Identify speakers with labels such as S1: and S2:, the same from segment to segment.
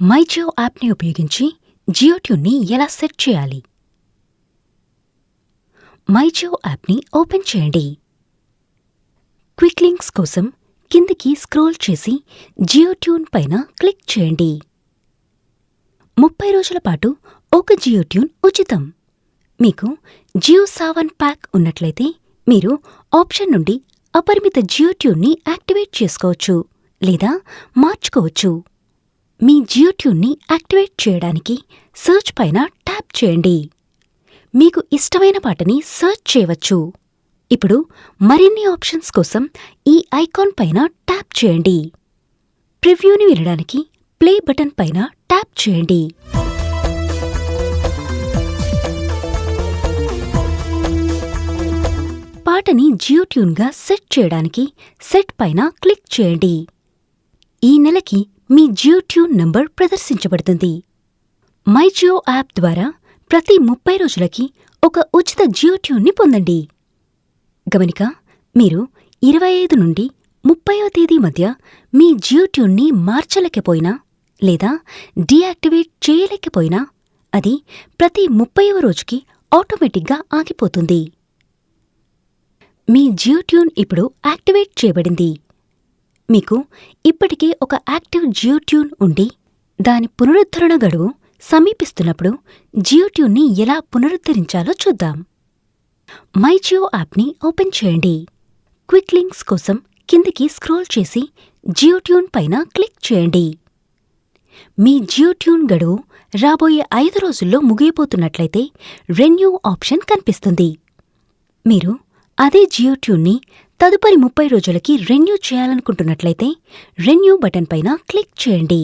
S1: My Jio యాప్ని ఉపయోగించి జియో ట్యూన్ని ఎలా సెట్ చేయాలి? మై జియో యాప్ని ఓపెన్ చేయండి. క్విక్ లింక్స్ కోసం కిందికి స్క్రోల్ చేసి జియో ట్యూన్ పైన క్లిక్ చేయండి. 30 రోజుల పాటు ఒక జియో ట్యూన్ ఉచితం. మీకు జియో సావన్ ప్యాక్ ఉన్నట్లయితే మీరు ఆప్షన్ నుండి అపరిమిత జియో ట్యూన్ని యాక్టివేట్ చేసుకోవచ్చు లేదా మార్చుకోవచ్చు. మీ జియో ట్యూన్ని యాక్టివేట్ చేయడానికి సర్చ్ పైన ట్యాప్ చేయండి. మీకు ఇష్టమైన పాటని సర్చ్ చేయవచ్చు. ఇప్పుడు మరిన్ని ఆప్షన్స్ కోసం ఈ ఐకాన్ పైన ట్యాప్ చేయండి. ప్రివ్యూని వినడానికి ప్లే బటన్ పైన ట్యాప్ చేయండి. పాటని జియో ట్యూన్గా సెట్ చేయడానికి సెట్ పైన క్లిక్ చేయండి. ఈ నెలకి మీ జియో ట్యూన్ నంబర్ ప్రదర్శించబడుతుంది. మై జియో యాప్ ద్వారా ప్రతి 30 రోజులకి ఒక ఉచిత జియో ట్యూన్ని పొందండి. గమనిక, మీరు 25 నుండి 30వ తేదీ మధ్య మీ జియో ట్యూన్ని మార్చలేకపోయినా లేదా డీయాక్టివేట్ చేయలేకపోయినా అది ప్రతి 30వ రోజుకి ఆటోమేటిక్గా ఆగిపోతుంది. మీ జియో ట్యూన్ ఇప్పుడు యాక్టివేట్ చేయబడింది. మీకు ఇప్పటికే ఒక యాక్టివ్ జియో ట్యూన్ ఉండి దాని పునరుద్ధరణ గడువు సమీపిస్తున్నప్పుడు జియో ట్యూన్ని ఎలా పునరుద్ధరించాలో చూద్దాం. మై జియో యాప్ని ఓపెన్ చేయండి. క్విక్ లింక్స్ కోసం కిందికి స్క్రోల్ చేసి జియో ట్యూన్ పైన క్లిక్ చేయండి. మీ జియో ట్యూన్ గడువు రాబోయే 5 రోజుల్లో ముగియబోతున్నట్లయితే రెన్యూ ఆప్షన్ కనిపిస్తుంది. మీరు అదే జియో ట్యూన్ని తదుపరి 30 రోజులకి రెన్యూ చేయాలనుకుంటున్నట్లయితే రెన్యూ బటన్ పైన క్లిక్ చేయండి.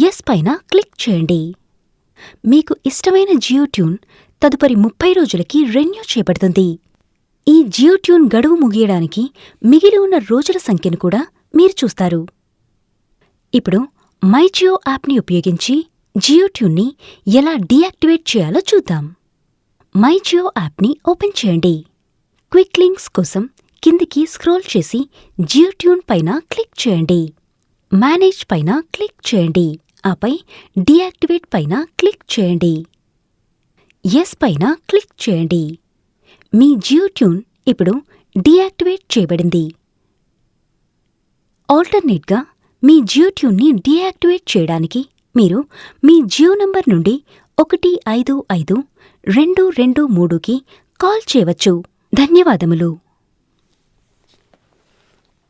S1: ఎస్ పైన క్లిక్ చేయండి. మీకు ఇష్టమైన జియో ట్యూన్ తదుపరి 30 రోజులకి రెన్యూ చేయబడుతుంది. ఈ జియో ట్యూన్ గడువు ముగియడానికి మిగిలి ఉన్న రోజుల సంఖ్యను కూడా మీరు చూస్తారు. ఇప్పుడు మై జియో యాప్ని ఉపయోగించి జియో ట్యూన్ని ఎలా డీయాక్టివేట్ చేయాలో చూద్దాం. మై జియో యాప్ని ఓపెన్ చేయండి. క్విక్ లింక్స్ కోసం కిందికి స్క్రోల్ చేసి జియో ట్యూన్ పైన క్లిక్ చేయండి. మేనేజ్ పైన క్లిక్ చేయండి. ఆపై డీయాక్టివేట్ పైన క్లిక్ చేయండి. ఎస్ పైన క్లిక్ చేయండి. మీ జియో ట్యూన్ ఇప్పుడు డీయాక్టివేట్ చేయబడింది. ఆల్టర్నేట్గా మీ జియో ట్యూన్ని డీయాక్టివేట్ చేయడానికి మీరు మీ జియో నంబర్ నుండి 155-223కి కాల్ చేయవచ్చు. ధన్యవాదములు.